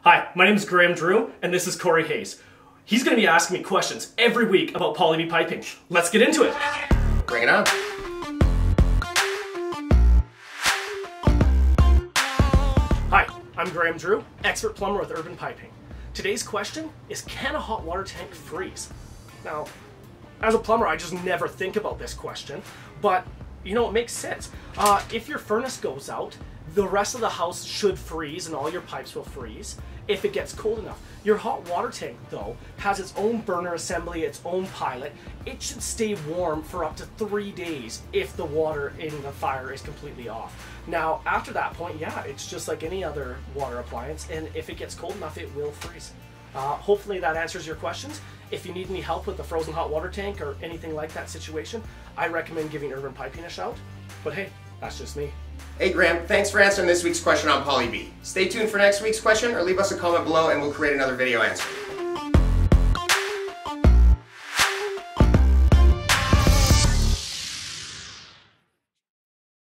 Hi, my name is Graham Drew, and this is Corey Hayes. He's going to be asking me questions every week about poly V piping. Let's get into it. Bring it on. Hi, I'm Graham Drew, expert plumber with Urban Piping. Today's question is, can a hot water tank freeze? Now, as a plumber, I just never think about this question, but you know, it makes sense. If your furnace goes out, the rest of the house should freeze and all your pipes will freeze if it gets cold enough. Your hot water tank, though, has its own burner assembly, its own pilot. It should stay warm for up to 3 days if the water in the fire is completely off. Now, after that point, yeah, it's just like any other water appliance, and if it gets cold enough, it will freeze. Hopefully that answers your questions. If you need any help with the frozen hot water tank or anything like that situation, I recommend giving Urban Piping a shout. But hey, that's just me. Hey Graham, thanks for answering this week's question on poly V. Stay tuned for next week's question or leave us a comment below and we'll create another video answer.